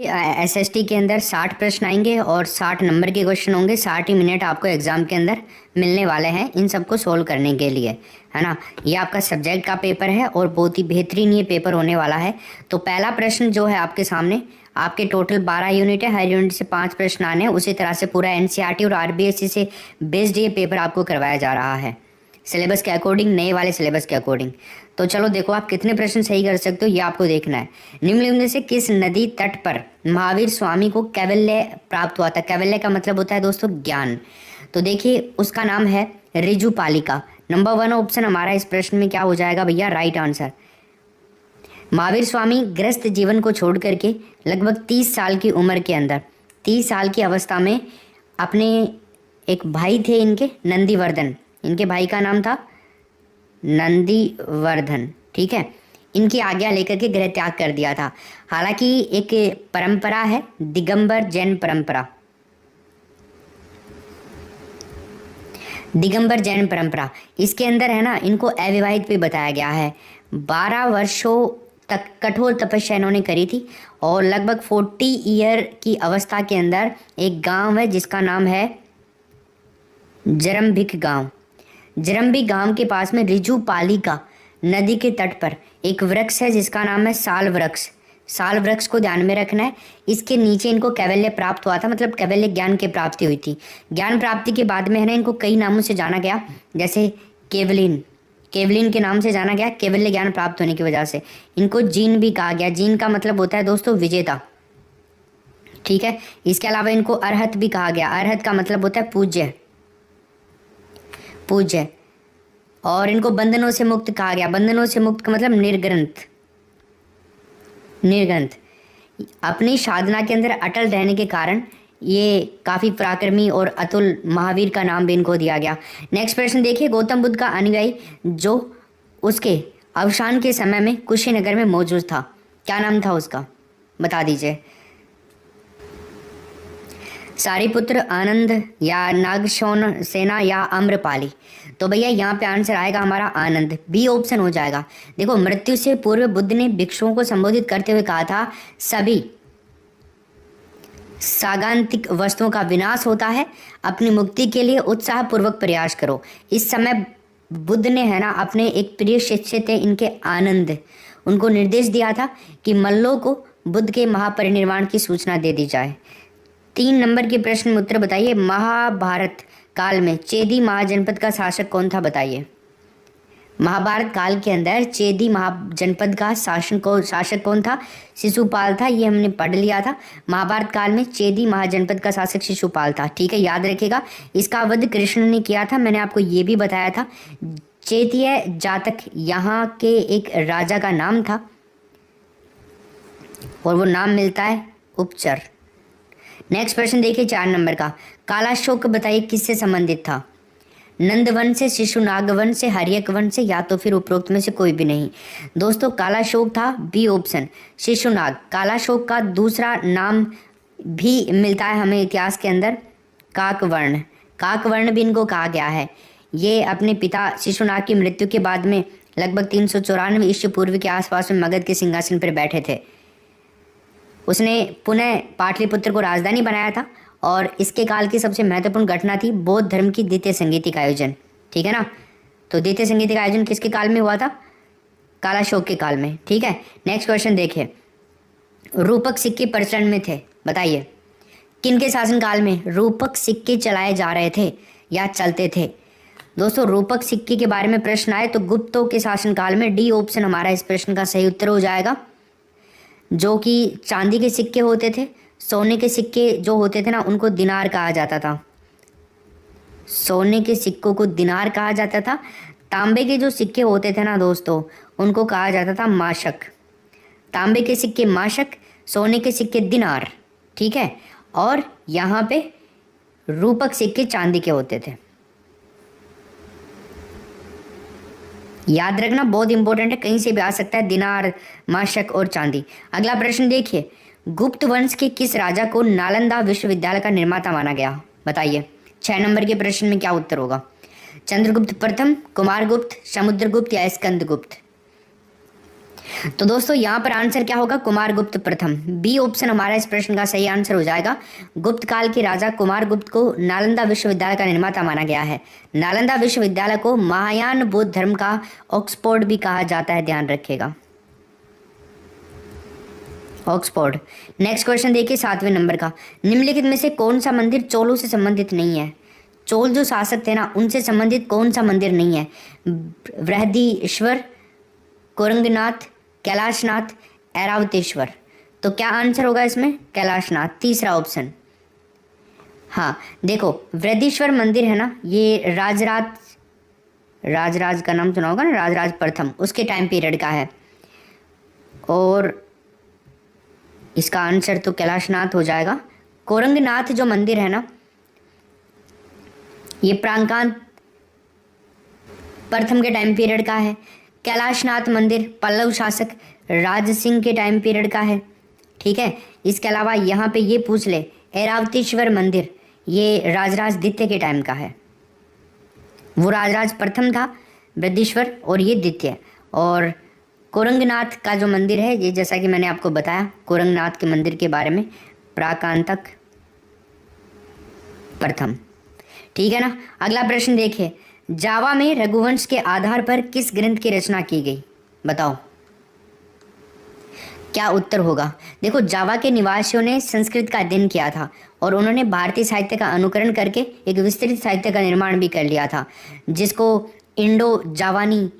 SST के अंदर 60 प्रश्न आएंगे और 60 नंबर के क्वेश्चन होंगे। 60 ही मिनट आपको एग्जाम के अंदर मिलने वाले हैं इन सबको सोल्व करने के लिए, है ना। ये आपका सब्जेक्ट का पेपर है और बहुत ही बेहतरीन ये पेपर होने वाला है। तो पहला प्रश्न जो है आपके सामने, आपके टोटल 12 यूनिट है, हर यूनिट से 5 प्रश्न आने हैं। उसी तरह से पूरा एनसीईआरटी और आरबीएसई से बेस्ड ये पेपर आपको करवाया जा रहा है, सिलेबस के अकॉर्डिंग, नए वाले सिलेबस के अकॉर्डिंग। तो चलो देखो आप कितने प्रश्न सही कर सकते हो, ये आपको देखना है। निम्नलिखित में से किस नदी तट पर महावीर स्वामी को कैवल्य प्राप्त हुआ था? कैवल्य का मतलब होता है दोस्तों ज्ञान। तो देखिए उसका नाम है ऋजुपालिका। नंबर 1 ऑप्शन हमारा इस प्रश्न में क्या हो जाएगा भैया? Right answer. महावीर स्वामी गृहस्थ जीवन को छोड़ करके लगभग 30 साल की उम्र के अंदर, 30 साल की अवस्था में अपने एक भाई थे इनके, नंदीवर्धन, इनके भाई का नाम था नंदीवर्धन, ठीक है। इनकी आज्ञा लेकर के गृह त्याग कर दिया था। हालांकि एक परंपरा है दिगंबर जैन परंपरा, दिगंबर जैन परंपरा, इसके अंदर है ना इनको अविवाहित भी बताया गया है। 12 वर्षों तक कठोर तपस्या इन्होंने करी थी और लगभग 40 ईयर की अवस्था के अंदर एक गांव है जिसका नाम है जरम्भिक गांव। जरम्बी गांव के पास में ऋजुपालिका नदी के तट पर एक वृक्ष है जिसका नाम है साल वृक्ष। साल वृक्ष को ध्यान में रखना है। इसके नीचे इनको कैवल्य प्राप्त हुआ था, मतलब कैवल्य ज्ञान की प्राप्ति हुई थी। ज्ञान प्राप्ति के बाद में है ना इनको कई नामों से जाना गया, जैसे केवलिन, केवलिन के नाम से जाना गया। कैवल्य ज्ञान प्राप्त होने की वजह से इनको जीन भी कहा गया। जीन का मतलब होता है दोस्तों विजेता, ठीक है। इसके अलावा इनको अरहत भी कहा गया। अरहत का मतलब होता है पूज्य, पूज्य। और इनको बंधनों से मुक्त कहा गया। बंधनों से मुक्त का मतलब निर्ग्रंथ, निर्ग्रंथ। अपनी साधना के अंदर अटल रहने के कारण ये काफ़ी पराक्रमी और अतुल महावीर का नाम भी इनको दिया गया। नेक्स्ट प्रश्न देखिए, गौतम बुद्ध का अनुयायी जो उसके अवसान के समय में कुशीनगर में मौजूद था, क्या नाम था उसका? बता दीजिए। सारिपुत्र, आनंद या नागशौन सेना या आम्रपाली? तो भैया यहाँ पे आंसर आएगा हमारा आनंद, बी ऑप्शन हो जाएगा। देखो मृत्यु से पूर्व बुद्ध ने भिक्षुओं को संबोधित करते हुए कहा था, सभी सागांतिक वस्तुओं का विनाश होता है, अपनी मुक्ति के लिए उत्साह पूर्वक प्रयास करो। इस समय बुद्ध ने है ना अपने एक प्रिय शिष्य थे इनके आनंद, उनको निर्देश दिया था कि मल्लों को बुद्ध के महापरिनिर्वाण की सूचना दे दी जाए। 3 नंबर के प्रश्न में उत्तर बताइए। महाभारत काल में चेदी महाजनपद का शासक कौन था? बताइए। महाभारत काल के अंदर चेदी महाजनपद का शासक कौन था? शिशुपाल था। ये हमने पढ़ लिया था। महाभारत काल में चेदी महाजनपद का शासक शिशुपाल था, ठीक है, याद रखिएगा। इसका वध कृष्ण ने किया था, मैंने आपको ये भी बताया था। चेतीय जातक यहाँ के एक राजा का नाम था और वो नाम मिलता है उपचर। नेक्स्ट प्रश्न देखिए 4 नंबर का, कालाशोक बताइए किससे संबंधित था? नंदवन से, शिशुनाग वन से, हर्यक वन से, या तो फिर उपरोक्त में से कोई भी नहीं। दोस्तों कालाशोक था बी ऑप्शन, शिशुनाग। कालाशोक का दूसरा नाम भी मिलता है हमें इतिहास के अंदर, काकवर्ण। काकवर्ण भी इनको कहा गया है। ये अपने पिता शिशुनाग की मृत्यु के बाद में लगभग 394 ईस्वी पूर्व के आसपास में मगध के सिंहासन पर बैठे थे। उसने पुनः पाटलिपुत्र को राजधानी बनाया था और इसके काल की सबसे महत्वपूर्ण घटना थी बौद्ध धर्म की द्वितीय संगीति का आयोजन, ठीक है ना। तो द्वितीय संगीति का आयोजन किसके काल में हुआ था? कालाशोक के काल में, ठीक है। नेक्स्ट क्वेश्चन देखिए, रूपक सिक्के प्रचलन में थे, बताइए किनके शासनकाल में रूपक सिक्के चलाए जा रहे थे या चलते थे? दोस्तों रूपक सिक्के के बारे में प्रश्न आए तो गुप्तों के शासनकाल में, डी ऑप्शन हमारा इस प्रश्न का सही उत्तर हो जाएगा। जो कि चांदी के सिक्के होते थे, सोने के सिक्के जो होते थे ना उनको दिनार कहा जाता था। सोने के सिक्कों को दिनार कहा जाता था। तांबे के जो सिक्के होते थे ना दोस्तों उनको कहा जाता था माशक। तांबे के सिक्के माशक, सोने के सिक्के दिनार, ठीक है। और यहाँ पे रूपक सिक्के चांदी के होते थे। याद रखना, बहुत इंपॉर्टेंट है, कहीं से भी आ सकता है, दिनार, माशक और चांदी। अगला प्रश्न देखिए, गुप्त वंश के किस राजा को नालंदा विश्वविद्यालय का निर्माता माना गया? बताइए। 6 नंबर के प्रश्न में क्या उत्तर होगा? चंद्रगुप्त प्रथम, कुमारगुप्त, समुद्रगुप्त या स्कंदगुप्त? तो दोस्तों यहाँ पर आंसर क्या होगा, कुमारगुप्त प्रथम। बी ऑप्शन हमारा इस प्रश्न का सही आंसर हो जाएगा। गुप्त काल के राजा कुमारगुप्त को नालंदा विश्वविद्यालय का निर्माता माना गया है। नालंदा विश्वविद्यालय को महायान बौद्ध धर्म का ऑक्सफोर्ड भी कहा जाता है, ध्यान रखिएगा, ऑक्सफोर्ड। नेक्स्ट क्वेश्चन देखिए 7वें नंबर का, निम्नलिखित में से कौन सा मंदिर चोलों से संबंधित नहीं है। चोल जो शासक थे ना, उनसे संबंधित कौन सा मंदिर नहीं है। बृहदीश्वर, कोरंगनाथ, कैलाशनाथ, ऐरावतेश्वर। तो क्या आंसर होगा इसमें, कैलाशनाथ, तीसरा ऑप्शन। हाँ देखो, बृहदीश्वर मंदिर है ना, ये राजराज का नाम सुना होगा ना, राजराज प्रथम, उसके टाइम पीरियड का है। और इसका आंसर तो कैलाशनाथ हो जाएगा। कोरंगनाथ जो मंदिर है ना, ये प्रांकांत प्रथम के टाइम पीरियड का है। कैलाशनाथ मंदिर पल्लव शासक राज सिंह के टाइम पीरियड का है, ठीक है। इसके अलावा यहाँ पे ये पूछ ले, ऐरावतेश्वर मंदिर ये राजराज द्वितीय के टाइम का है। वो राजराज प्रथम था बृहदीश्वर, और ये द्वितीय। और कोरंगनाथ का जो मंदिर है, ये जैसा कि मैंने आपको बताया कोरंगनाथ के मंदिर के बारे में, प्राकांतक प्रथम, ठीक है ना। अगला प्रश्न देखिए, जावा में रघुवंश के आधार पर किस ग्रंथ की रचना की गई, बताओ क्या उत्तर होगा। देखो, जावा के निवासियों ने संस्कृत का अध्ययन किया था और उन्होंने भारतीय साहित्य का अनुकरण करके एक विस्तृत साहित्य का निर्माण भी कर लिया था, जिसको इंडो जावानी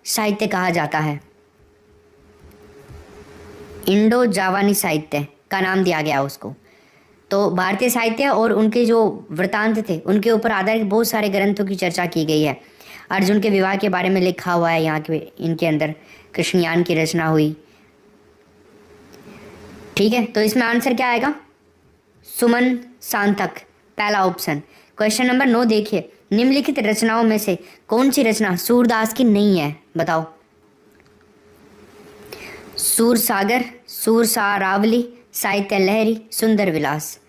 साहित्य कहा जाता है। इंडो जावानी साहित्य का नाम दिया गया उसको। तो भारतीय साहित्य और उनके जो वृतांत थे उनके ऊपर आधारित बहुत सारे ग्रंथों की चर्चा की गई है। अर्जुन के विवाह के बारे में लिखा हुआ है यहाँ के, इनके अंदर कृष्णयान की रचना हुई, ठीक है। तो इसमें आंसर क्या आएगा, सुमन सांतक, पहला ऑप्शन। क्वेश्चन नंबर 9 देखिए, निम्नलिखित रचनाओं में से कौन सी रचना सूरदास की नहीं है, बताओ। सूर सागर, सूर सारावली, साहित्य लहरी, सुंदर विलास।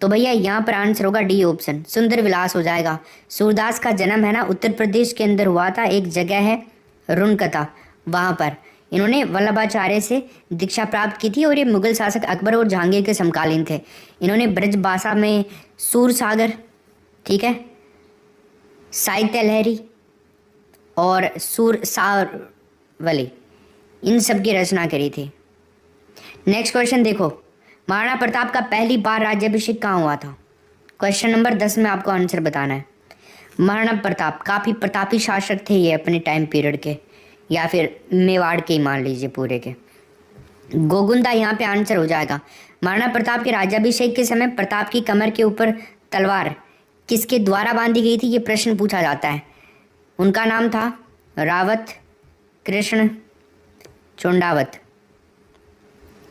तो भैया यहाँ पर आंसर होगा डी ऑप्शन, सुंदर विलास हो जाएगा। सूरदास का जन्म है ना उत्तर प्रदेश के अंदर हुआ था, एक जगह है रुनकता, वहाँ पर इन्होंने वल्लभाचार्य से दीक्षा प्राप्त की थी और ये मुगल शासक अकबर और जहांगीर के समकालीन थे। इन्होंने ब्रज भाषा में सूर सागर, ठीक है, साहित्य लहरी और सूर सावली, इन सब की रचना करी थी। नेक्स्ट क्वेश्चन देखो, महाराणा प्रताप का पहली बार राज्याभिषेक कहाँ हुआ था। क्वेश्चन नंबर 10 में आपको आंसर बताना है। महाराणा प्रताप काफ़ी प्रतापी शासक थे ये अपने टाइम पीरियड के, या फिर मेवाड़ के ही मान लीजिए पूरे के। गोगुंदा यहाँ पे आंसर हो जाएगा। महाराणा प्रताप के राज्याभिषेक के समय प्रताप की कमर के ऊपर तलवार किसके द्वारा बांधी गई थी, ये प्रश्न पूछा जाता है। उनका नाम था रावत कृष्ण चोंडावत।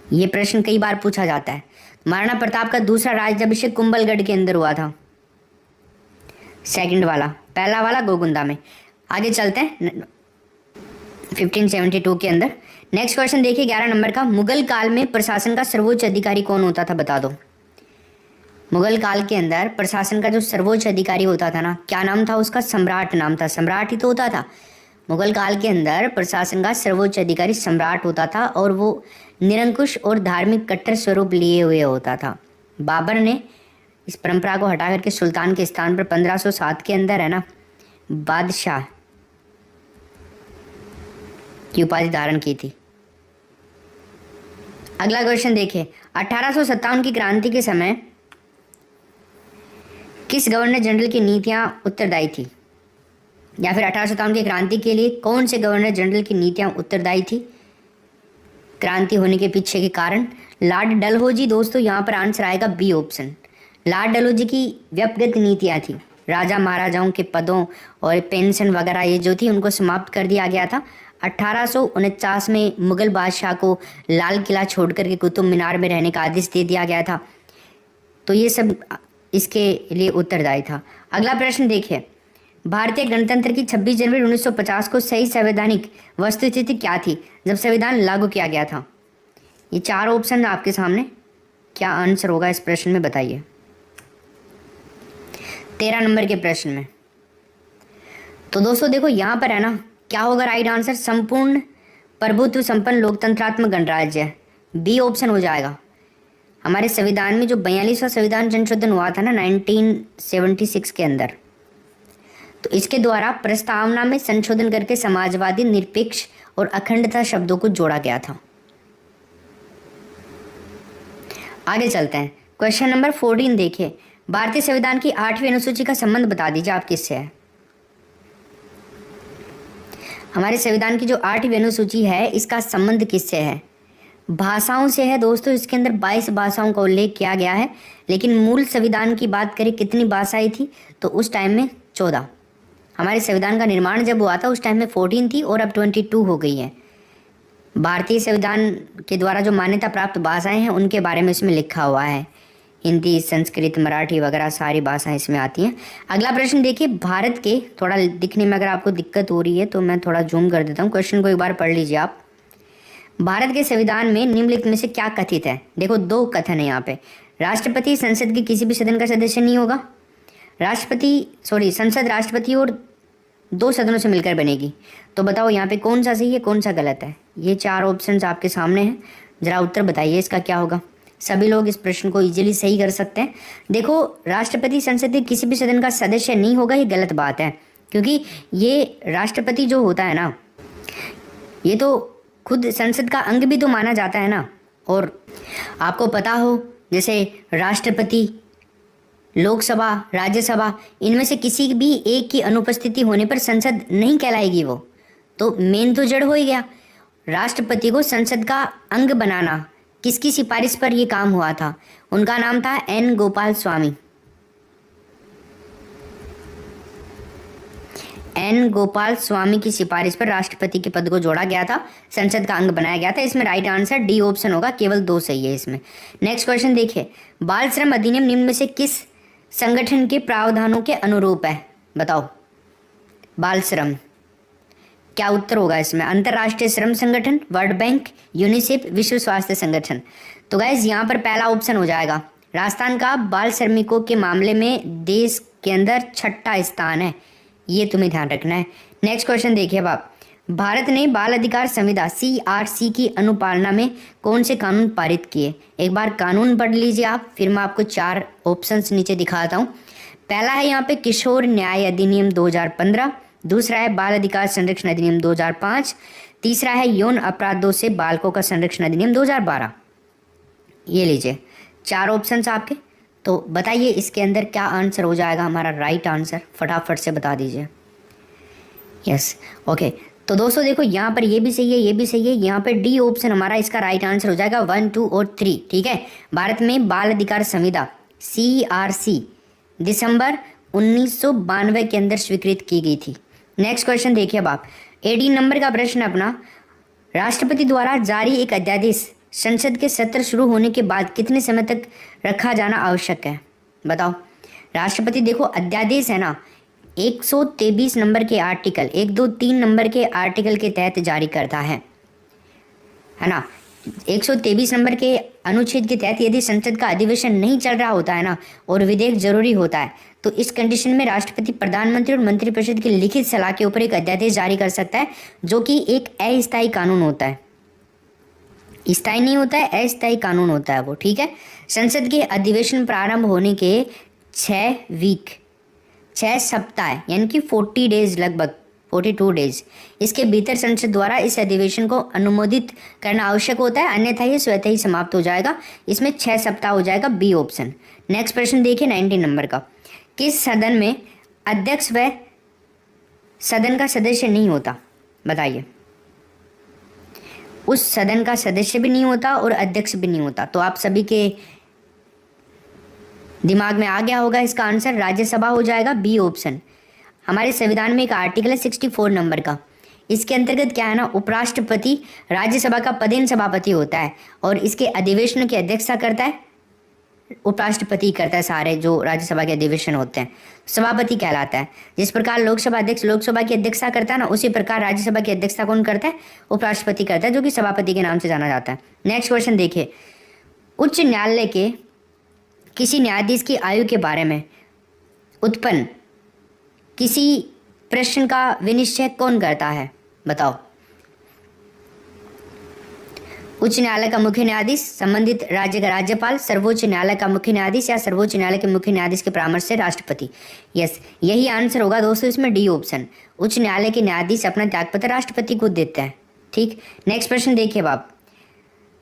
ये प्रश्न कई बार पूछा जाता है। महाराणा प्रताप का दूसरा राज्याभिषेक कुंभलगढ़ के अंदर हुआ था, सेकंड वाला, पहला वाला गोगुंदा में। आगे चलते हैं 1572 के अंदर। नेक्स्ट क्वेश्चन देखिए 11 नंबर का, मुगल काल में प्रशासन का सर्वोच्च अधिकारी कौन होता था, बता दो। मुगल काल के अंदर प्रशासन का जो सर्वोच्च अधिकारी होता था ना, क्या नाम था उसका, सम्राट नाम था, सम्राट ही तो होता था। मुगल काल के अंदर प्रशासन का सर्वोच्च अधिकारी सम्राट होता था और वो निरंकुश और धार्मिक कट्टर स्वरूप लिए हुए होता था। बाबर ने इस परंपरा को हटा करके सुल्तान के स्थान पर 1507 के अंदर है ना बादशाह की उपाधि धारण की थी। अगला क्वेश्चन देखिए, 1857 की क्रांति के समय किस गवर्नर जनरल की नीतियां उत्तरदायी थी, या फिर 1857 की क्रांति के लिए कौन से गवर्नर जनरल की नीतियां उत्तरदायी थी, क्रांति होने के पीछे के कारण। लॉर्ड डलहौजी, दोस्तों यहाँ पर आंसर आएगा बी ऑप्शन। लॉर्ड डलहौजी की व्यक्तिगत नीतियाँ थी, राजा महाराजाओं के पदों और पेंशन वगैरह ये जो थी उनको समाप्त कर दिया गया था। 1849 में मुगल बादशाह को लाल किला छोड़ करके कुतुब मीनार में रहने का आदेश दे दिया गया था। तो ये सब इसके लिए उत्तरदायी था। अगला प्रश्न देखिए, भारतीय गणतंत्र की 26 जनवरी 1950 को सही संवैधानिक वस्तुस्थिति क्या थी जब संविधान लागू किया गया था। ये 4 ऑप्शन आपके सामने, क्या आंसर होगा इस प्रश्न में, बताइए। 13 नंबर के प्रश्न में तो दोस्तों देखो यहाँ पर है ना, क्या होगा राइट आंसर, संपूर्ण प्रभुत्व संपन्न लोकतंत्रात्मक गणराज्य, बी ऑप्शन हो जाएगा। हमारे संविधान में जो 42वां संविधान संशोधन हुआ था ना 1976 के अंदर, तो इसके द्वारा प्रस्तावना में संशोधन करके समाजवादी, निरपेक्ष और अखंडता शब्दों को जोड़ा गया था। आगे चलते हैं, क्वेश्चन नंबर 14 देखिए, भारतीय संविधान की 8वीं अनुसूची का संबंध बता दीजिए आप किससे है। हमारे संविधान की जो 8वीं अनुसूची है इसका संबंध किससे है? भाषाओं से है दोस्तों। इसके अंदर 22 भाषाओं का उल्लेख किया गया है, लेकिन मूल संविधान की बात करें कितनी भाषाएं थी तो उस टाइम में 14। हमारे संविधान का निर्माण जब हुआ था उस टाइम में 14 थी और अब 22 हो गई है। भारतीय संविधान के द्वारा जो मान्यता प्राप्त भाषाएं हैं उनके बारे में इसमें लिखा हुआ है। हिंदी, संस्कृत, मराठी वगैरह सारी भाषाएं इसमें आती हैं। अगला प्रश्न देखिए, भारत के, थोड़ा दिखने में अगर आपको दिक्कत हो रही है तो मैं थोड़ा जूम कर देता हूँ, क्वेश्चन को एक बार पढ़ लीजिए आप। भारत के संविधान में निम्नलिखित में से क्या कथित है? देखो 2 कथन है यहाँ पे। राष्ट्रपति संसद के किसी भी सदन का सदस्य नहीं होगा। संसद राष्ट्रपति और 2 सदनों से मिलकर बनेगी। तो बताओ यहाँ पे कौन सा सही है, कौन सा गलत है? ये 4 ऑप्शंस आपके सामने हैं, जरा उत्तर बताइए इसका क्या होगा। सभी लोग इस प्रश्न को इजीली सही कर सकते हैं। देखो, राष्ट्रपति संसद के किसी भी सदन का सदस्य नहीं होगा, ये गलत बात है, क्योंकि ये राष्ट्रपति जो होता है ना, ये तो खुद संसद का अंग भी तो माना जाता है ना। और आपको पता हो, जैसे राष्ट्रपति, लोकसभा, राज्यसभा, इनमें से किसी भी एक की अनुपस्थिति होने पर संसद नहीं कहलाएगी वो। तो मेन तो जड़ हो ही गया। राष्ट्रपति को संसद का अंग बनाना किसकी सिफारिश पर यह काम हुआ था? उनका नाम था एन गोपाल स्वामी। एन गोपाल स्वामी की सिफारिश पर राष्ट्रपति के पद को जोड़ा गया था, संसद का अंग बनाया गया था। इसमें राइट आंसर डी ऑप्शन होगा, केवल 2 सही है इसमें। नेक्स्ट क्वेश्चन देखिए, बाल श्रम अधिनियम निम्न में से किस संगठन के प्रावधानों के अनुरूप है? बताओ, बाल श्रम, क्या उत्तर होगा इसमें? अंतर्राष्ट्रीय श्रम संगठन, वर्ल्ड बैंक, यूनिसेफ, विश्व स्वास्थ्य संगठन। तो गाइस यहाँ पर पहला ऑप्शन हो जाएगा। राजस्थान का बाल श्रमिकों के मामले में देश के अंदर 6ठा स्थान है, ये तुम्हें ध्यान रखना है। नेक्स्ट क्वेश्चन देखिए अब आप, भारत ने बाल अधिकार संविदा CRC की अनुपालना में कौन से कानून पारित किए? एक बार कानून पढ़ लीजिए आप, फिर मैं आपको 4 ऑप्शंस नीचे दिखाता हूँ। पहला है यहाँ पे किशोर न्याय अधिनियम 2015, दूसरा है बाल अधिकार संरक्षण अधिनियम 2005, तीसरा है यौन अपराधों से बालकों का संरक्षण अधिनियम 2012। ये लीजिए 4 ऑप्शंस आपके। तो बताइए इसके अंदर क्या आंसर हो जाएगा हमारा राइट आंसर, फटाफट से बता दीजिए। Yes, okay. तो दोस्तों देखो, यहाँ पर ये भी सही है, ये भी सही है। यहाँ पर डी ऑप्शन हमारा इसका राइट आंसर हो जाएगा, 1, 2 और 3। ठीक है, भारत में बाल अधिकार संविदा CRC दिसंबर 1992 के अंदर स्वीकृत की गई थी। नेक्स्ट क्वेश्चन देखिए अब आप, 18 नंबर का प्रश्न अपना, राष्ट्रपति द्वारा जारी एक अध्यादेश संसद के सत्र शुरू होने के बाद कितने समय तक रखा जाना आवश्यक है? बताओ। राष्ट्रपति देखो, अध्यादेश है ना, 123 नंबर के आर्टिकल, 1, 2, 3 नंबर के आर्टिकल के तहत जारी करता है ना। 123 नंबर के अनुच्छेद के तहत यदि संसद का अधिवेशन नहीं चल रहा होता है ना और विधेयक जरूरी होता है, तो इस कंडीशन में राष्ट्रपति प्रधानमंत्री और मंत्रिपरिषद की लिखित सलाह के ऊपर एक अध्यादेश जारी कर सकता है, जो कि एक अस्थायी कानून होता है। स्थायी नहीं होता है, अस्थायी कानून होता है वो। ठीक है, संसद के अधिवेशन प्रारंभ होने के 6 सप्ताह यानी कि 40 डेज, लगभग 42 डेज, इसके भीतर संसद द्वारा इस अधिवेशन को अनुमोदित करना आवश्यक होता है, अन्यथा ये स्वतः ही समाप्त हो जाएगा। इसमें 6 सप्ताह हो जाएगा, बी ऑप्शन। नेक्स्ट प्रश्न देखिए 19 नंबर का, किस सदन में अध्यक्ष व सदन का सदस्य नहीं होता? बताइए। उस सदन का सदस्य भी नहीं होता और अध्यक्ष भी नहीं होता। तो आप सभी के दिमाग में आ गया होगा इसका आंसर, राज्यसभा हो जाएगा, बी ऑप्शन। हमारे संविधान में एक आर्टिकल है 64 नंबर का, इसके अंतर्गत क्या है ना, उपराष्ट्रपति राज्यसभा का पदेन सभापति होता है और इसके अधिवेशन की अध्यक्षता करता है उपराष्ट्रपति करता है। सारे जो राज्यसभा के अधिवेशन होते हैं सभापति कहलाता है। जिस प्रकार लोकसभा अध्यक्ष लोकसभा की अध्यक्षता करता है ना, उसी प्रकार राज्यसभा की अध्यक्षता कौन करता है? उपराष्ट्रपति करता है, जो कि सभापति के नाम से जाना जाता है। नेक्स्ट क्वेश्चन देखिए, उच्च न्यायालय के किसी न्यायाधीश की आयु के बारे में उत्पन्न किसी प्रश्न का विनिश्चय कौन करता है? बताओ। उच्च न्यायालय का मुख्य न्यायाधीश, संबंधित राज्य का राज्यपाल, सर्वोच्च न्यायालय का मुख्य न्यायाधीश या सर्वोच्च न्यायालय के मुख्य न्यायाधीश के परामर्श से राष्ट्रपति। यस, यही आंसर होगा दोस्तों इसमें, डी ऑप्शन। उच्च न्यायालय के न्यायाधीश अपना त्यागपत्र राष्ट्रपति को देते हैं। ठीक, नेक्स्ट प्रश्न देखिए बाप,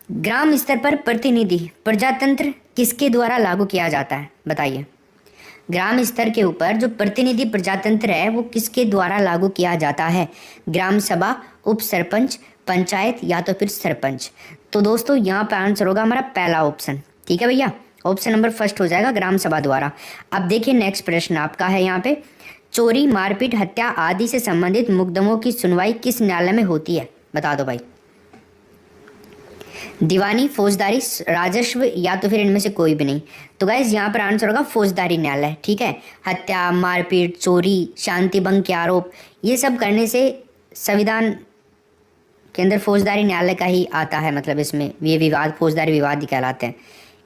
ग्राम स्तर पर प्रतिनिधि प्रजातंत्र किसके द्वारा लागू किया जाता है, बताइए। ग्राम स्तर के ऊपर जो प्रतिनिधि प्रजातंत्र है वो किसके द्वारा लागू किया जाता है? ग्राम सभा, उप सरपंच, पंचायत या तो फिर सरपंच। तो दोस्तों यहाँ पे आंसर होगा हमारा पहला ऑप्शन। ठीक है भैया, ऑप्शन नंबर फर्स्ट हो जाएगा, ग्राम सभा द्वारा। अब देखिए नेक्स्ट प्रश्न आपका है यहाँ पे, चोरी, मारपीट, हत्या आदि से संबंधित मुकदमों की सुनवाई किस न्यायालय में होती है, बता दो भाई। दीवानी, फौजदारी, राजस्व या तो फिर इनमें से कोई भी नहीं। तो गाइज यहाँ पर आंसर होगा फौजदारी न्यायालय। ठीक है, हत्या, मारपीट, चोरी, शांति भंग के आरोप, ये सब करने से संविधान के अंदर फौजदारी न्यायालय का ही आता है, मतलब इसमें ये विवाद फौजदारी विवाद ही कहलाते हैं।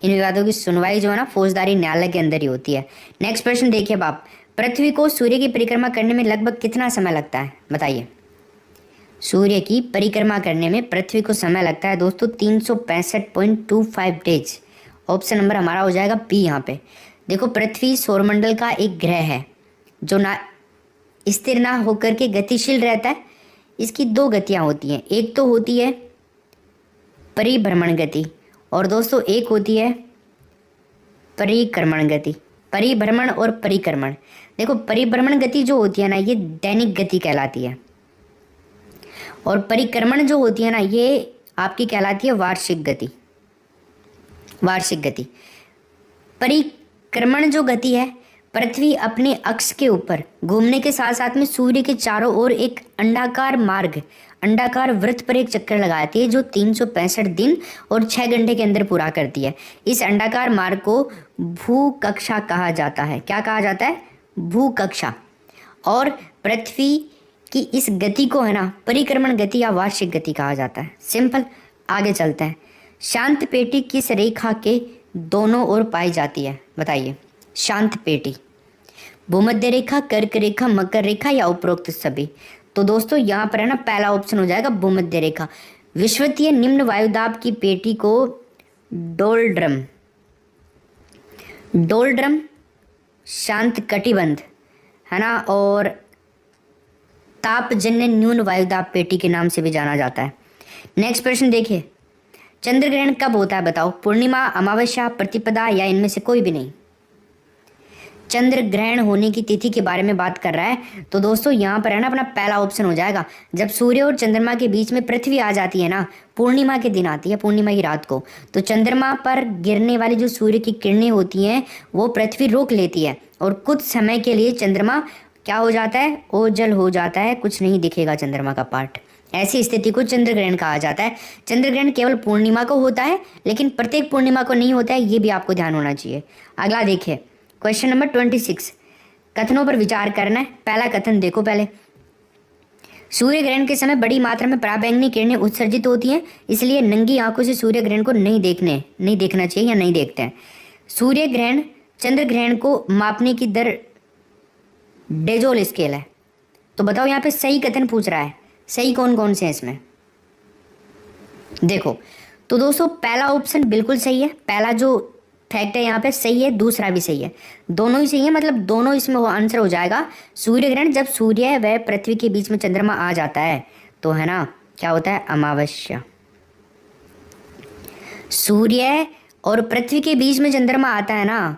इन विवादों की सुनवाई जो है ना फौजदारी न्यायालय के अंदर ही होती है। नेक्स्ट प्रश्न देखिए बाप, पृथ्वी को सूर्य की परिक्रमा करने में लगभग कितना समय लगता है, बताइए। सूर्य की परिक्रमा करने में पृथ्वी को समय लगता है दोस्तों 365.25 डेज। ऑप्शन नंबर हमारा हो जाएगा बी यहाँ पे। देखो, पृथ्वी सौरमंडल का एक ग्रह है जो ना स्थिर ना होकर के गतिशील रहता है। इसकी दो गतियाँ होती हैं, एक तो होती है परिभ्रमण गति और दोस्तों एक होती है परिक्रमण गति। परिभ्रमण और परिक्रमण, देखो परिभ्रमण गति जो होती है ना ये दैनिक गति कहलाती है और परिक्रमण जो होती है ना ये आपकी कहलाती है वार्षिक गति। वार्षिक गति, परिक्रमण जो गति है, पृथ्वी अपने अक्ष के ऊपर घूमने के साथ साथ में सूर्य के चारों ओर एक अंडाकार मार्ग, अंडाकार वृत्त पर एक चक्कर लगाती है जो 365 दिन और 6 घंटे के अंदर पूरा करती है। इस अंडाकार मार्ग को भूकक्षा कहा जाता है। क्या कहा जाता है? भूकक्षा। और पृथ्वी कि इस गति को है ना परिक्रमण गति या वार्षिक गति कहा जाता है। सिंपल, आगे चलते हैं। शांत पेटी किस रेखा के दोनों ओर पाई जाती है, बताइए। शांत पेटी, भूमध्य रेखा, कर्क रेखा, मकर रेखा या उपरोक्त सभी। तो दोस्तों यहाँ पर है ना पहला ऑप्शन हो जाएगा भूमध्य रेखा। विषुवतीय निम्न वायुदाब की पेटी को डोलड्रम, डोलड्रम शांत कटिबंध है ना और तापजन्य न्यून वायुदाब पेटी के नाम से भी जाना जाता है। नेक्स्ट प्रश्न देखिए, चंद्र ग्रहण कब होता है बताओ। पूर्णिमा, अमावस्या, प्रतिपदा या इनमें से कोई भी नहीं। चंद्र ग्रहण होने की तिथि के बारे में बात कर रहा है तो दोस्तों यहाँ पर है ना अपना पहला ऑप्शन हो जाएगा जब सूर्य और चंद्रमा के बीच में पृथ्वी आ जाती है ना, पूर्णिमा के दिन आती है, पूर्णिमा की रात को। तो चंद्रमा पर गिरने वाली जो सूर्य की किरणें होती हैं वो पृथ्वी रोक लेती है और कुछ समय के लिए चंद्रमा क्या हो जाता है, ओझल हो जाता है, कुछ नहीं दिखेगा चंद्रमा का पार्ट। ऐसी स्थिति को चंद्र ग्रहण कहा जाता है। चंद्र ग्रहण केवल पूर्णिमा को होता है लेकिन प्रत्येक पूर्णिमा को नहीं होता है, ये भी आपको ध्यान होना चाहिए। अगला देखिए, क्वेश्चन नंबर 26, कथनों पर विचार करना है। पहला कथन देखो पहले, सूर्य ग्रहण के समय बड़ी मात्रा में पराबैंगनी किरणें उत्सर्जित होती हैं, इसलिए नंगी आंखों से सूर्य ग्रहण को नहीं देखना चाहिए या नहीं देखते हैं। सूर्य ग्रहण चंद्र ग्रहण को मापने की दर डेजोल स्केल है। तो बताओ यहाँ पे सही कथन पूछ रहा है, सही कौन कौन से हैं इसमें। देखो तो दोस्तों पहला ऑप्शन बिल्कुल सही है, पहला जो फैक्ट है यहाँ पे सही है, दूसरा भी सही है, दोनों ही सही है, मतलब दोनों इसमें वो आंसर हो जाएगा। सूर्य ग्रहण जब सूर्य व पृथ्वी के बीच में चंद्रमा आ जाता है तो है ना क्या होता है, अमावस्या। सूर्य और पृथ्वी के बीच में चंद्रमा आता है ना,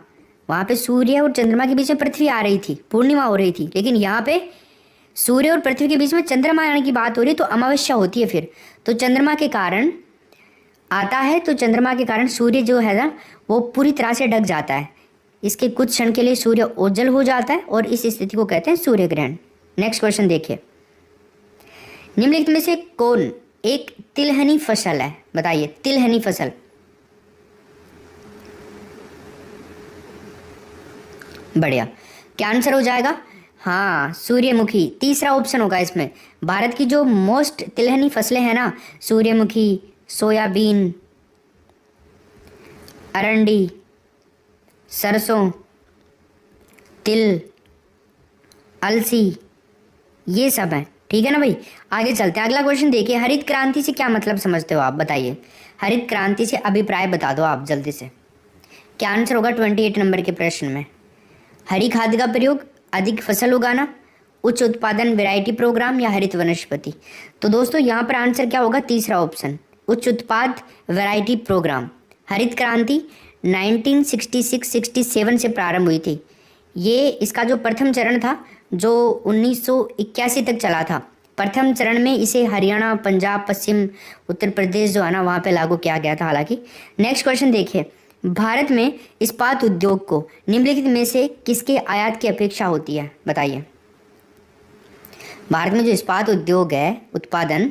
वहाँ पे सूर्य और चंद्रमा के बीच में पृथ्वी आ रही थी, पूर्णिमा हो रही थी, लेकिन यहाँ पे सूर्य और पृथ्वी के बीच में चंद्रमा आने की बात हो रही है तो अमावस्या होती है फिर। तो चंद्रमा के कारण आता है, तो चंद्रमा के कारण सूर्य जो है ना वो पूरी तरह से ढक जाता है। इसके कुछ क्षण के लिए सूर्य ओझल हो जाता है और इस स्थिति को कहते हैं सूर्य ग्रहण। नेक्स्ट क्वेश्चन देखिए, निम्नलिखित में से कौन एक तिलहनी फसल है, बताइए। तिलहनी फसल, बढ़िया, क्या आंसर हो जाएगा? हाँ, सूर्यमुखी, तीसरा ऑप्शन होगा इसमें। भारत की जो मोस्ट तिलहनी फसलें हैं ना, सूर्यमुखी, सोयाबीन, अरंडी, सरसों, तिल, अलसी, ये सब है। ठीक है ना भाई, आगे चलते हैं। अगला क्वेश्चन देखिए, हरित क्रांति से क्या मतलब समझते हो आप, बताइए। हरित क्रांति से अभिप्राय बता दो आप जल्दी से। क्या आंसर होगा 28 नंबर के प्रश्न में? हरी खाद का प्रयोग, अधिक फसल उगाना, उच्च उत्पादन वैरायटी प्रोग्राम या हरित वनस्पति। तो दोस्तों यहाँ पर आंसर क्या होगा? तीसरा ऑप्शन, उच्च उत्पाद वैरायटी प्रोग्राम। हरित क्रांति 1966-67 से प्रारंभ हुई थी। ये इसका जो प्रथम चरण था जो 1981 तक चला था। प्रथम चरण में इसे हरियाणा, पंजाब, पश्चिम उत्तर प्रदेश जो है ना वहाँ पे लागू किया गया था हालांकि। नेक्स्ट क्वेश्चन देखिए, भारत में इस्पात उद्योग को निम्नलिखित में से किसके आयात की अपेक्षा होती है? बताइए। भारत में जो इस्पात उद्योग है उत्पादन,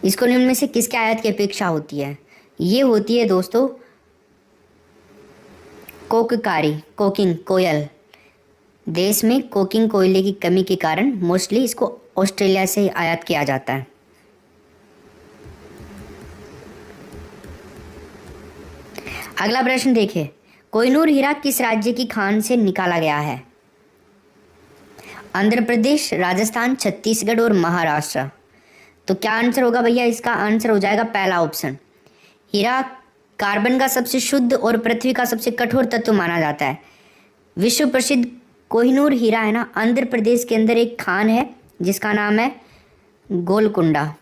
इसको निम्न में से किसके आयात की अपेक्षा होती है? ये होती है दोस्तों कोककारी, कोकिंग कोयल। देश में कोकिंग कोयले की कमी के कारण मोस्टली इसको ऑस्ट्रेलिया से आयात किया जाता है। अगला प्रश्न देखिए, कोहिनूर हीरा किस राज्य की खान से निकाला गया है? आंध्र प्रदेश, राजस्थान, छत्तीसगढ़ और महाराष्ट्र। तो क्या आंसर होगा भैया? इसका आंसर हो जाएगा पहला ऑप्शन। हीरा कार्बन का सबसे शुद्ध और पृथ्वी का सबसे कठोर तत्व माना जाता है। विश्व प्रसिद्ध कोहिनूर हीरा है ना, आंध्र प्रदेश के अंदर एक खान है जिसका नाम है गोलकुंडा।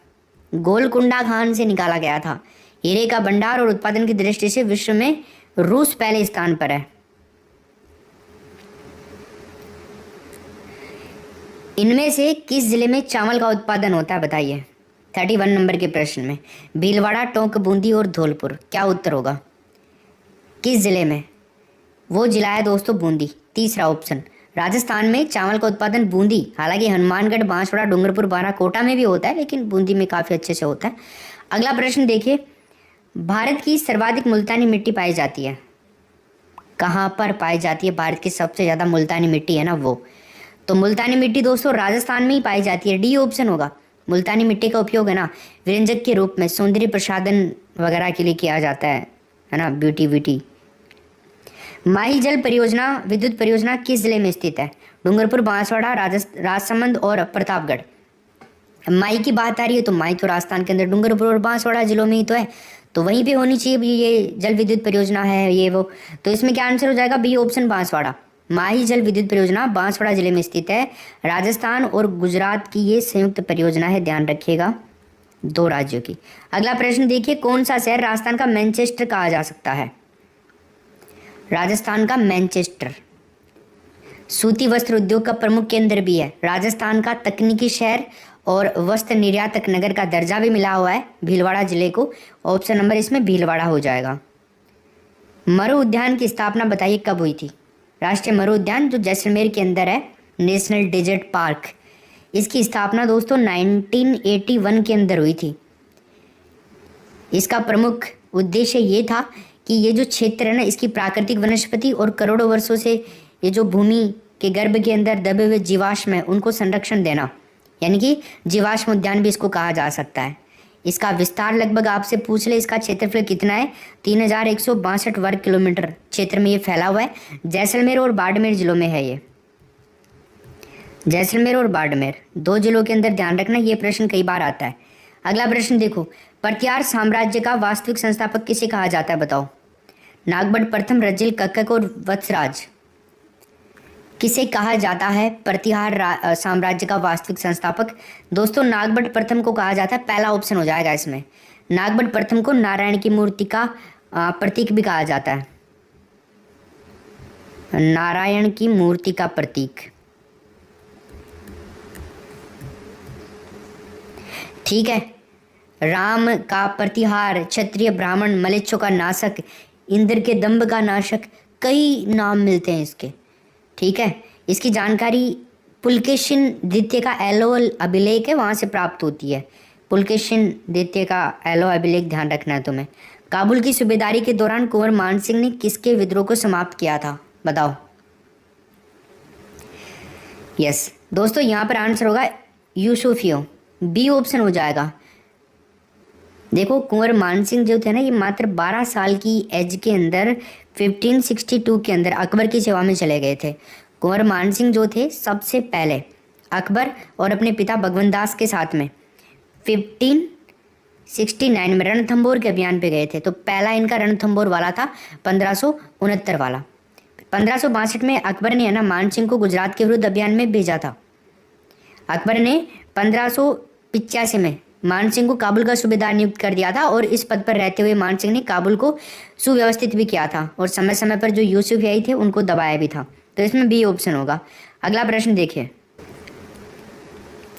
गोलकुंडा खान से निकाला गया था। हीरे का भंडार और उत्पादन की दृष्टि से विश्व में रूस पहले स्थान पर है। इनमें से किस जिले में चावल का उत्पादन होता है? बताइए 31 नंबर के प्रश्न में। भीलवाड़ा, टोंक, बूंदी और धौलपुर। क्या उत्तर होगा? किस जिले में? वो जिला है दोस्तों बूंदी, तीसरा ऑप्शन। राजस्थान में चावल का उत्पादन बूंदी, हालांकि हनुमानगढ़, बांसवाड़ा, डूंगरपुर, बाराकोटा में भी होता है लेकिन बूंदी में काफ़ी अच्छे से होता है। अगला प्रश्न देखिए, भारत की सर्वाधिक मुल्तानी मिट्टी पाई जाती है? कहाँ पर पाई जाती है? भारत की सबसे ज़्यादा मुल्तानी मिट्टी है ना वो, तो मुल्तानी मिट्टी दोस्तों राजस्थान में ही पाई जाती है। डी ऑप्शन होगा। मुल्तानी मिट्टी का उपयोग है ना व्यंजक के रूप में, सौंदर्य प्रसाधन वगैरह के लिए किया जाता है ना, ब्यूटी ब्यूटी। माही जल परियोजना, विद्युत परियोजना किस जिले में स्थित है? डूंगरपुर, बांसवाड़ा, राजसमंद और प्रतापगढ़। माही की बात आ रही है तो माही तो राजस्थान के अंदर डूंगरपुर और बांसवाड़ा जिलों में ही तो है, तो वहीं पे होनी चाहिए ये जल विद्युत परियोजना है ये वो। तो इसमें क्या आंसर हो जाएगा? B option, Banswara. माही जल विद्युत परियोजना बांसवाड़ा जिले में स्थित है। राजस्थान और गुजरात की ये संयुक्त परियोजना है, ध्यान रखिएगा, 2 राज्यों की। अगला प्रश्न देखिए, कौन सा शहर राजस्थान का मैनचेस्टर कहा जा सकता है? राजस्थान का मैनचेस्टर सूती वस्त्र उद्योग का प्रमुख केंद्र भी है। राजस्थान का तकनीकी शहर और वस्त्र निर्यातक नगर का दर्जा भी मिला हुआ है भीलवाड़ा जिले को। ऑप्शन नंबर इसमें भीलवाड़ा हो जाएगा। मरु उद्यान की स्थापना बताइए कब हुई थी? राष्ट्रीय मरु उद्यान जो जैसलमेर के अंदर है, नेशनल डेजर्ट पार्क, इसकी स्थापना दोस्तों 1981 के अंदर हुई थी। इसका प्रमुख उद्देश्य ये था कि ये जो क्षेत्र है ना, इसकी प्राकृतिक वनस्पति और करोड़ों वर्षों से ये जो भूमि के गर्भ के अंदर दबे हुए जीवाश्म है उनको संरक्षण देना, यानी कि जीवाश्म उद्यान भी इसको कहा जा सकता है। इसका विस्तार लगभग आपसे पूछ ले इसका क्षेत्रफल कितना है? 3162 वर्ग किलोमीटर क्षेत्र में ये फैला हुआ है। जैसलमेर और बाड़मेर जिलों में है ये। जैसलमेर और बाड़मेर 2 जिलों के अंदर, ध्यान रखना ये प्रश्न कई बार आता है। अगला प्रश्न देखो, प्रतिहार साम्राज्य का वास्तविक संस्थापक किसे कहा जाता है? बताओ। नागभट्ट प्रथम, रजिल, कक्कक और वत्सराज। किसे कहा जाता है प्रतिहार साम्राज्य का वास्तविक संस्थापक? दोस्तों नागभट्ट प्रथम को कहा जाता है, पहला ऑप्शन हो जाएगा इसमें। नागभट्ट प्रथम को नारायण की मूर्ति का प्रतीक भी कहा जाता है, नारायण की मूर्ति का प्रतीक। ठीक है। राम का प्रतिहार, क्षत्रिय ब्राह्मण, मलेच्छों का नाशक, इंद्र के दंभ का नाशक, कई नाम मिलते हैं इसके। ठीक है। इसकी जानकारी पुलकेशिन द्वितीय का एलोल अभिलेख है, वहाँ से प्राप्त होती है। पुलकेशिन द्वितीय का एलो अभिलेख ध्यान रखना है तुम्हें। काबुल की सूबेदारी के दौरान कुंवर मान सिंह ने किसके विद्रोह को समाप्त किया था? बताओ। यस दोस्तों, यहाँ पर आंसर होगा यूसुफियों, बी ऑप्शन हो जाएगा। देखो कुंवर मान सिंह जो थे ना, ये मात्र 12 साल की एज के अंदर 1562 के अंदर अकबर की सेवा में चले गए थे। कुंवर मान सिंह जो थे सबसे पहले अकबर और अपने पिता भगवंत दास के साथ में 69 में रणथंभौर के अभियान पे गए थे। तो पहला इनका रणथंभौर वाला था 1569 वाला। 1562 में अकबर ने है ना मान सिंह को गुजरात के विरुद्ध अभियान में भेजा था। अकबर ने 1585 में मान सिंह को काबुल का सूबेदार नियुक्त कर दिया था और इस पद पर रहते हुए मान सिंह ने काबुल को सुव्यवस्थित भी किया था और समय समय पर जो यूसुफियाई थे उनको दबाया भी था। तो इसमें बी ऑप्शन होगा। अगला प्रश्न देखिए,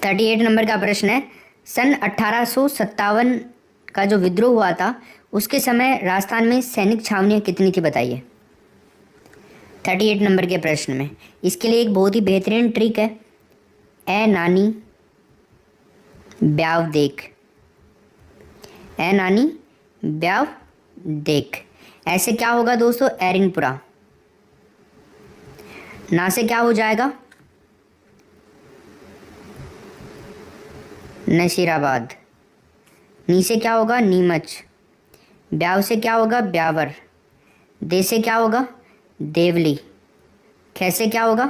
38 नंबर का प्रश्न है, सन 1857 का जो विद्रोह हुआ था उसके समय राजस्थान में सैनिक छावनियाँ कितनी थी बताइए। 38 नंबर के प्रश्न में इसके लिए एक बहुत ही बेहतरीन ट्रिक है, ए नानी ब्याव देख, ए नानी ब्याव देख। ऐसे क्या होगा दोस्तों, एरिनपुरा। ना से क्या हो जाएगा, नशीराबाद। नी से क्या होगा, नीमच। ब्याव से क्या होगा, ब्यावर। दे से क्या होगा, देवली। खे से क्या होगा,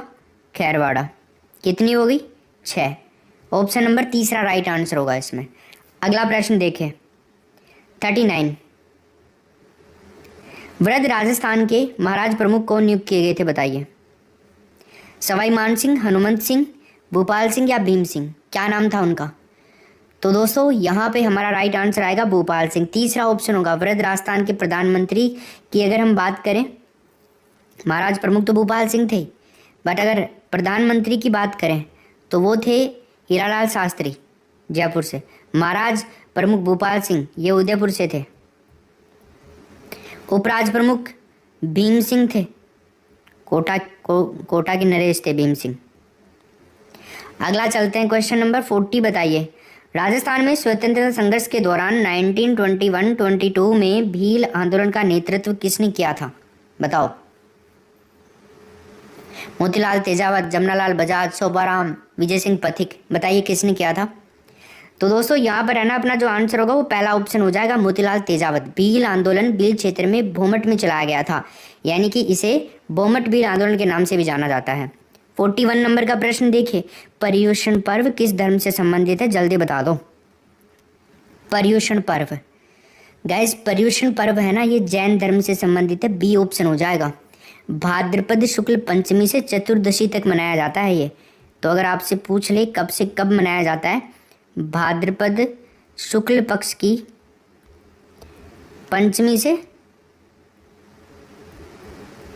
खैरवाड़ा। कितनी हो गई, 6। ऑप्शन नंबर तीसरा राइट आंसर होगा इसमें। अगला प्रश्न देखें, 39, वृद्ध राजस्थान के महाराज प्रमुख कौन नियुक्त किए गए थे बताइए। सवाई मान सिंह, हनुमंत सिंह, भूपाल सिंह या भीम सिंह, क्या नाम था उनका। तो दोस्तों यहाँ पे हमारा राइट आंसर आएगा भूपाल सिंह। तीसरा ऑप्शन होगा। वृद्ध राजस्थान के प्रधानमंत्री की अगर हम बात करें, महाराज प्रमुख तो भूपाल सिंह थे, बट अगर प्रधानमंत्री की बात करें तो वो थे हीरालाल शास्त्री जयपुर से। महाराज प्रमुख भूपाल सिंह ये उदयपुर से थे। उपराज प्रमुख भीम सिंह थे, कोटा के नरेश थे भीम सिंह। अगला चलते हैं, क्वेश्चन नंबर 40 बताइए। राजस्थान में स्वतंत्रता संघर्ष के दौरान 1921-22 में भील आंदोलन का नेतृत्व किसने किया था बताओ। मोतीलाल तेजावत, जमनालाल बजाज, शोभाराम, विजय सिंह पथिक, बताइए किसने किया था। तो दोस्तों यहाँ पर है ना अपना जो आंसर होगा वो पहला ऑप्शन हो जाएगा, मोतीलाल तेजावत। भील आंदोलन भील क्षेत्र में भोमट में चलाया गया था, यानी कि इसे भोमट भील आंदोलन के नाम से भी जाना जाता है। 41 नंबर का प्रश्न देखिए, पर्युषण पर्व किस धर्म से संबंधित है, जल्दी बता दो। पर्युषण पर्व, गाइस पर्युषण पर्व है ना ये जैन धर्म से संबंधित है, बी ऑप्शन हो जाएगा। भाद्रपद शुक्ल पंचमी से चतुर्दशी तक मनाया जाता है ये। तो अगर आपसे पूछ ले कब से कब मनाया जाता है, भाद्रपद शुक्ल पक्ष की पंचमी से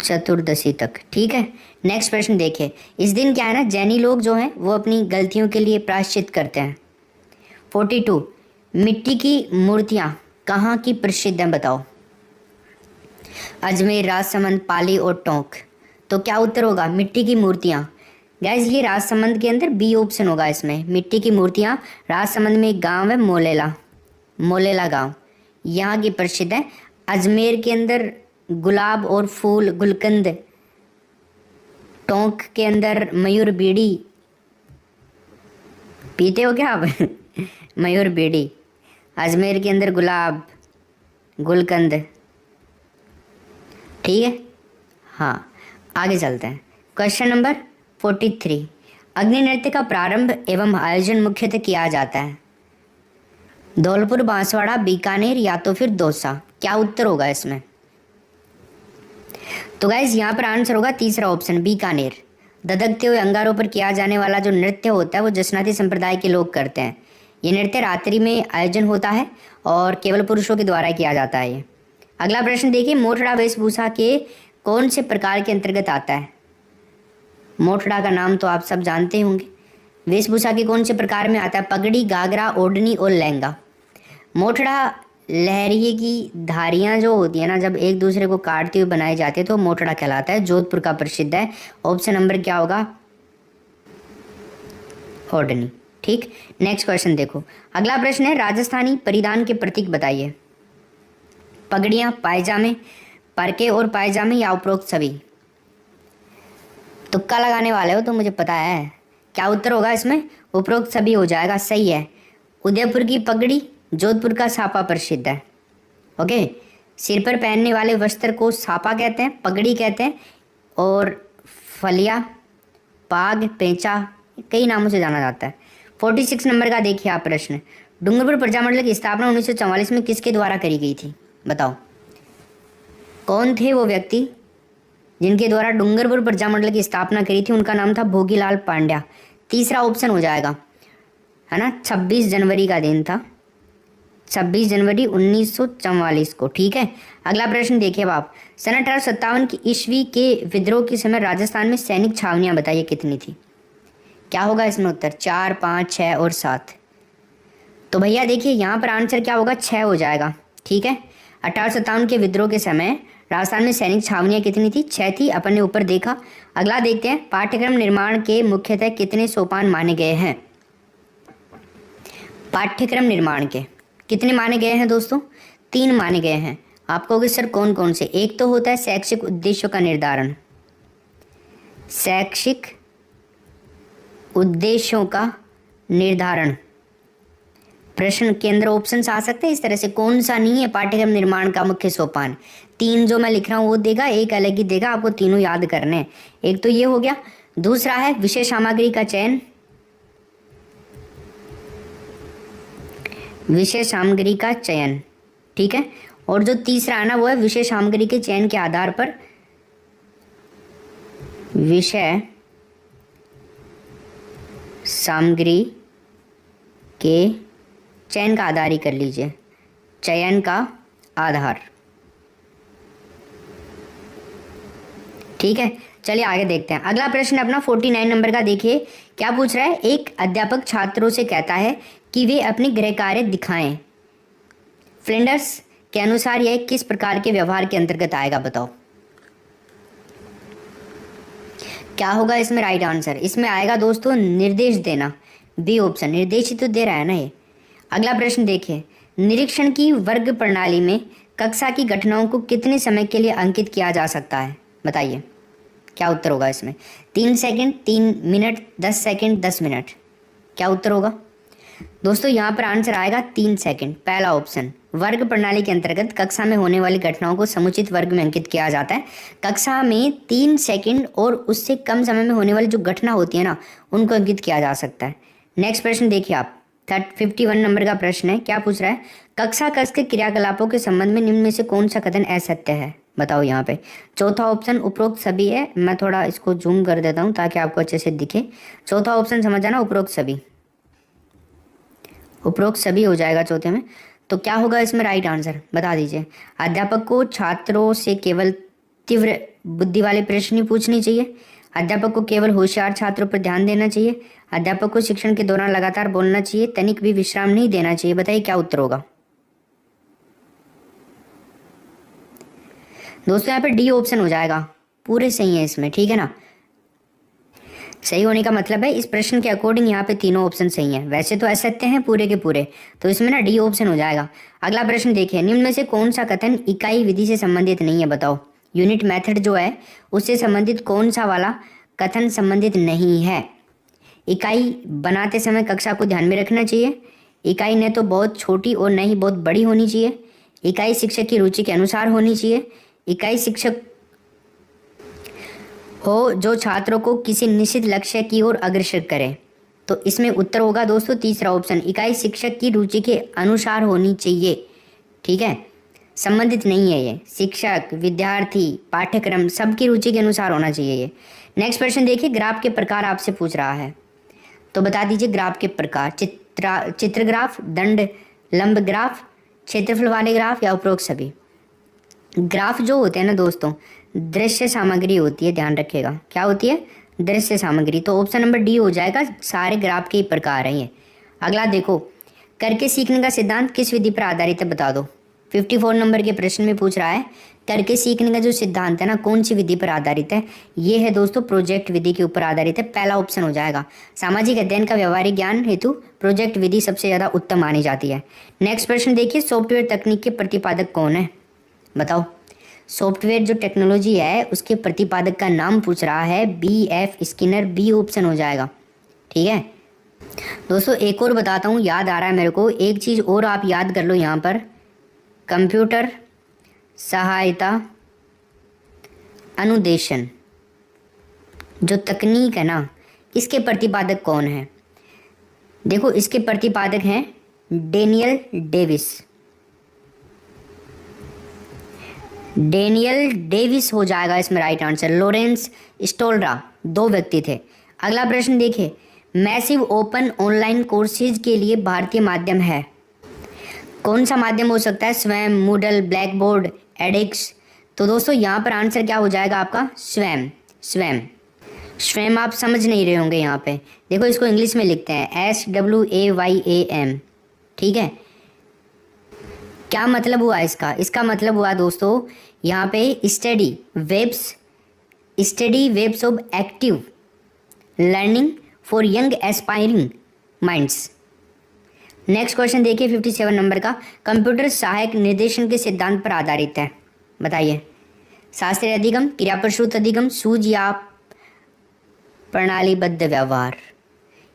चतुर्दशी तक, ठीक है। नेक्स्ट प्रश्न देखिए, इस दिन क्या है ना जैनी लोग जो हैं वो अपनी गलतियों के लिए प्रायश्चित करते हैं। 42, मिट्टी की मूर्तियाँ कहाँ की प्रसिद्ध हैं बताओ। अजमेर, राजसमंद, पाली और टोंक। तो क्या उत्तर होगा, मिट्टी की मूर्तियाँ। गैस ये राजसमंद के अंदर बी ऑप्शन होगा इसमें, मिट्टी की मूर्तियाँ। राजसमंद में एक गांव है मोलेला गांव, यहाँ की प्रसिद्ध है। अजमेर के अंदर गुलाब और फूल गुलकंद, टोंक के अंदर मयूर बीड़ी, पीते हो क्या आप मयूर बीड़ी। अजमेर के अंदर गुलाब गुलकंद, ठीक है। हाँ आगे चलते हैं, क्वेश्चन नंबर 43, अग्नि नृत्य का प्रारंभ एवं आयोजन मुख्यतः किया जाता है। धौलपुर, बांसवाड़ा, बीकानेर या तो फिर दौसा, क्या उत्तर होगा इसमें। तो गाइज यहाँ पर आंसर होगा तीसरा ऑप्शन, बीकानेर। धधकते हुए अंगारों पर किया जाने वाला जो नृत्य होता है वो जसनाती संप्रदाय के लोग करते हैं। ये नृत्य रात्रि में आयोजन होता है और केवल पुरुषों के द्वारा किया जाता है ये। अगला प्रश्न देखिए, मोठड़ा वेशभूषा के कौन से प्रकार के अंतर्गत आता है। मोठड़ा का नाम तो आप सब जानते होंगे, वेशभूषा के कौन से प्रकार में आता है, पगड़ी, घाघरा, ओढ़नी और लहंगा। मोठड़ा लहरिये की धारियाँ जो होती है ना जब एक दूसरे को काटते हुए बनाए जाते हैं तो मोठड़ा कहलाता है, जोधपुर का प्रसिद्ध है। ऑप्शन नंबर क्या होगा, ओढ़नी, ठीक। नेक्स्ट क्वेश्चन देखो, अगला प्रश्न है, राजस्थानी परिधान के प्रतीक बताइए। पगड़ियाँ, पायजामे, परके और पायजामे या उपरोक्त सभी। तुक्का लगाने वाले हो तो मुझे पता है, क्या उत्तर होगा इसमें, उपरोक्त सभी हो जाएगा, सही है। उदयपुर की पगड़ी, जोधपुर का सापा प्रसिद्ध है। ओके, सिर पर पहनने वाले वस्त्र को सापा कहते हैं, पगड़ी कहते हैं, और फलिया, पाग, पेंचा कई नामों से जाना जाता है। 46 नंबर का देखिए आप प्रश्न, डूंगरपुर प्रजामंडल की स्थापना 1944 में किसके द्वारा करी गई थी, बताओ। कौन थे वो व्यक्ति जिनके द्वारा डूंगरपुर प्रजामंडल की स्थापना करी थी? उनका नाम था भोगीलाल पांड्या। तीसरा ऑप्शन हो जाएगा, है ना, 26 जनवरी का दिन था, 26 जनवरी 1944 को। ठीक है, अगला प्रश्न देखिए अब आप। सन 1857 की ईस्वी के विद्रोह के समय राजस्थान में सैनिक छावनियां बताइए कितनी थी? क्या होगा इसमें उत्तर? 4, 5, 6 और 7। तो भैया देखिए यहाँ पर आंसर क्या होगा? 6 हो जाएगा। ठीक है, 1857 के विद्रोह के समय राजस्थान में सैनिक छावनियां कितनी थी? 6 थी, अपन ने ऊपर देखा। अगला देखते हैं, पाठ्यक्रम निर्माण के मुख्यतः कितने सोपान माने गए हैं? पाठ्यक्रम निर्माण के कितने माने गए हैं दोस्तों? 3 माने गए हैं। आप कहोगे सर कौन कौन से? एक तो होता है शैक्षिक उद्देश्यों का निर्धारण, शैक्षिक उद्देश्यों का निर्धारण। प्रश्न के अंदर ऑप्शन आ सकते हैं इस तरह से, कौन सा नहीं है पाठ्यक्रम निर्माण का मुख्य सोपान? 3 जो मैं लिख रहा हूँ वो देगा, एक अलग ही देगा, आपको तीनों याद करने हैं। एक तो ये हो गया, दूसरा है विषय सामग्री का चयन, विषय सामग्री का चयन। ठीक है, और जो तीसरा है ना वो है विषय सामग्री के चयन के आधार पर, विषय सामग्री के चयन का आधार ही कर लीजिए, चयन का आधार। ठीक है, चलिए आगे देखते हैं। अगला प्रश्न अपना 49 नंबर का देखिए, क्या पूछ रहा है? एक अध्यापक छात्रों से कहता है कि वे अपने गृह कार्य दिखाएं। फ्लिंडर्स के अनुसार यह किस प्रकार के व्यवहार के अंतर्गत आएगा, बताओ। क्या होगा इसमें राइट आंसर? इसमें आएगा दोस्तों निर्देश देना, बी ऑप्शन। निर्देश ही तो दे रहा है ना ये। अगला प्रश्न देखिए, निरीक्षण की वर्ग प्रणाली में कक्षा की घटनाओं को कितने समय के लिए अंकित किया जा सकता है, बताइए। क्या उत्तर होगा इसमें? 3 सेकंड, 3 मिनट, 10 सेकंड, 10 मिनट। क्या उत्तर होगा दोस्तों? यहाँ पर आंसर आएगा 3 सेकंड, पहला ऑप्शन। वर्ग प्रणाली के अंतर्गत कक्षा में होने वाली घटनाओं को समुचित वर्ग में अंकित किया जाता है। कक्षा में 3 सेकंड और उससे कम समय में होने वाली जो घटना होती है ना, उनको अंकित किया जा सकता है। नेक्स्ट प्रश्न देखिए आप, 51 नंबर का प्रश्न है। क्या पूछ रहा है? कक्षा कक्ष के क्रियाकलापों के संबंध में निम्न में से कौन सा कथन असत्य है, बताओ यहाँ पे। चौथा ऑप्शन उपरोक्त सभी है। मैं थोड़ा इसको जूम कर देता हूँ ताकि आपको अच्छे से दिखे। चौथा ऑप्शन समझ आना, उपरोक्त सभी। उपरोक्त सभी हो जाएगा चौथे में। तो क्या होगा इसमें राइट आंसर, बता दीजिए। अध्यापक को छात्रों से केवल तीव्र बुद्धि वाले प्रश्न ही पूछने चाहिए। अध्यापक को केवल होशियार छात्रों पर ध्यान देना चाहिए। अध्यापक को शिक्षण के दौरान लगातार बोलना चाहिए, तनिक भी विश्राम नहीं देना चाहिए। बताइए क्या उत्तर होगा दोस्तों? यहाँ पे डी ऑप्शन हो जाएगा, पूरे सही है इसमें। ठीक है ना, सही होने का मतलब है इस प्रश्न के अकॉर्डिंग यहाँ पे तीनों ऑप्शन सही हैं। वैसे तो असत्य हैं पूरे के पूरे, तो इसमें ना डी ऑप्शन हो जाएगा। अगला प्रश्न देखिए, निम्न में से कौन सा कथन इकाई विधि से संबंधित नहीं है, बताओ। यूनिट मेथड जो है उससे संबंधित कौन सा वाला कथन संबंधित नहीं है? इकाई बनाते समय कक्षा को ध्यान में रखना चाहिए। इकाई न तो बहुत छोटी और न ही बहुत बड़ी होनी चाहिए। इकाई शिक्षक की रुचि के अनुसार होनी चाहिए। इकाई शिक्षक हो जो छात्रों को किसी निश्चित लक्ष्य की ओर अग्रसर करे। तो इसमें उत्तर होगा दोस्तों तीसरा ऑप्शन, इकाई शिक्षक की रुचि के अनुसार होनी चाहिए। ठीक है, संबंधित नहीं है ये। शिक्षक, विद्यार्थी, पाठ्यक्रम सबकी रुचि के अनुसार होना चाहिए ये। नेक्स्ट प्रश्न देखिए, ग्राफ के प्रकार आपसे पूछ रहा है, तो बता दीजिए ग्राफ के प्रकार। चित्र ग्राफ, दंड लंब ग्राफ, क्षेत्रफल वाले ग्राफ या उपरोक्त सभी। ग्राफ जो होते हैं ना दोस्तों, दृश्य सामग्री होती है, ध्यान रखिएगा। क्या होती है? दृश्य सामग्री। तो ऑप्शन नंबर डी हो जाएगा, सारे ग्राफ के ही प्रकार हैं ये। अगला देखो, करके सीखने का सिद्धांत किस विधि पर आधारित है, बता दो। 54 नंबर के प्रश्न में पूछ रहा है, करके सीखने का जो सिद्धांत है ना, कौन सी विधि पर आधारित है? ये है दोस्तों प्रोजेक्ट विधि के ऊपर आधारित है, पहला ऑप्शन हो जाएगा। सामाजिक अध्ययन का व्यवहारिक ज्ञान हेतु प्रोजेक्ट विधि सबसे ज़्यादा उत्तम मानी जाती है। नेक्स्ट प्रश्न देखिए, सॉफ्टवेयर तकनीक के प्रतिपादक कौन है, बताओ। सॉफ्टवेयर जो टेक्नोलॉजी है उसके प्रतिपादक का नाम पूछ रहा है, B.F. स्किनर, बी ऑप्शन हो जाएगा। ठीक है दोस्तों, एक और बताता हूँ, याद आ रहा है मेरे को, एक चीज़ और आप याद कर लो यहाँ पर, कंप्यूटर सहायता अनुदेशन जो तकनीक है ना, इसके प्रतिपादक कौन है? देखो इसके प्रतिपादक हैं डेनियल डेविस। डेनियल डेविस हो जाएगा इसमें राइट आंसर। लॉरेंस स्टोलरा 2 व्यक्ति थे। अगला प्रश्न देखिए, मैसिव ओपन ऑनलाइन कोर्सेज के लिए भारतीय माध्यम है। कौन सा माध्यम हो सकता है? स्वयं, मूडल, ब्लैक बोर्ड, एडिक्स। तो दोस्तों यहाँ पर आंसर क्या हो जाएगा आपका? स्वयं। स्वयं स्वयं आप समझ नहीं रहे होंगे यहाँ पे, देखो इसको इंग्लिश में लिखते हैं SWAYAM। ठीक है, क्या मतलब हुआ इसका? इसका मतलब हुआ दोस्तों यहाँ पे study webs of active learning for young aspiring minds. Next question देखिए 57 नंबर का, कंप्यूटर सहायक निर्देशन के सिद्धांत पर आधारित है। बताइए, शास्त्रीय अधिगम, क्रियाप्रसूत अधिगम, सूझ या प्रणालीबद्ध व्यवहार।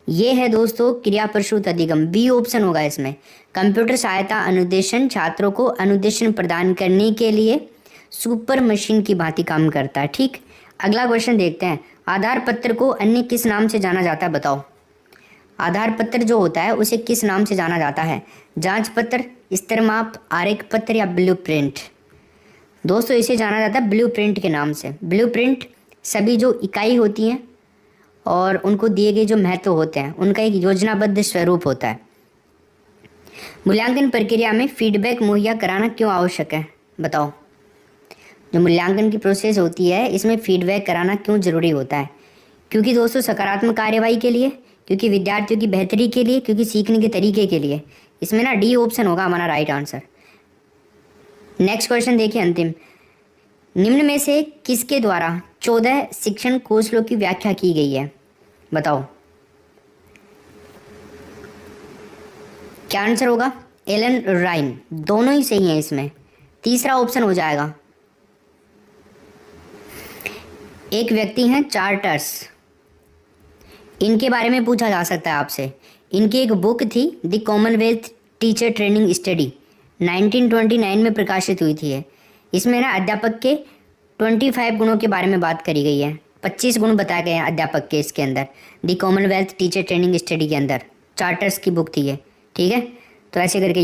ये है दोस्तों क्रियाप्रसूत अधिगम, बी ऑप्शन होगा इसमें। कंप्यूटर सहायता अनुदेशन छात्रों को अनुदेशन प्रदान करने के लिए सुपर मशीन की भांति काम करता है। ठीक, अगला क्वेश्चन देखते हैं, आधार पत्र को अन्य किस नाम से जाना जाता है? बताओ, आधार पत्र जो होता है उसे किस नाम से जाना जाता है? जांच पत्र, स्तरमाप, आरेख पत्र या ब्लूप्रिंट? दोस्तों इसे जाना जाता है ब्लूप्रिंट के नाम से। ब्लूप्रिंट सभी जो इकाई होती हैं और उनको दिए गए जो महत्व होते हैं उनका एक योजनाबद्ध स्वरूप होता है। मूल्यांकन प्रक्रिया में फीडबैक मुहैया कराना क्यों आवश्यक है? बताओ, जो मूल्यांकन की प्रोसेस होती है इसमें फीडबैक कराना क्यों जरूरी होता है? क्योंकि दोस्तों सकारात्मक कार्यवाही के लिए, क्योंकि विद्यार्थियों की बेहतरी के लिए, क्योंकि सीखने के तरीके के लिए। इसमें ना डी ऑप्शन होगा हमारा राइट आंसर। नेक्स्ट क्वेश्चन देखिए अंतिम, निम्न में से किसके द्वारा 14 शिक्षण कौशलों की व्याख्या की गई है? बताओ, क्या आंसर होगा? एलन राइन। दोनों ही सही हैं इसमें, तीसरा ऑप्शन हो जाएगा। एक व्यक्ति हैं चार्टर्स, इनके बारे में पूछा जा सकता है आपसे। इनकी एक बुक थी the Commonwealth teacher training study, 1929 में प्रकाशित हुई थी ये। इसमें ना अध्यापक के 25 गुणों के बारे में बात करी गई है। 25 गुण बताए गए हैं अध्यापक के इसके अंदर, the Commonwealth teacher training study के अंदर। चार्टर्स की बुक थी ये। ठीक है, तो ऐसे करके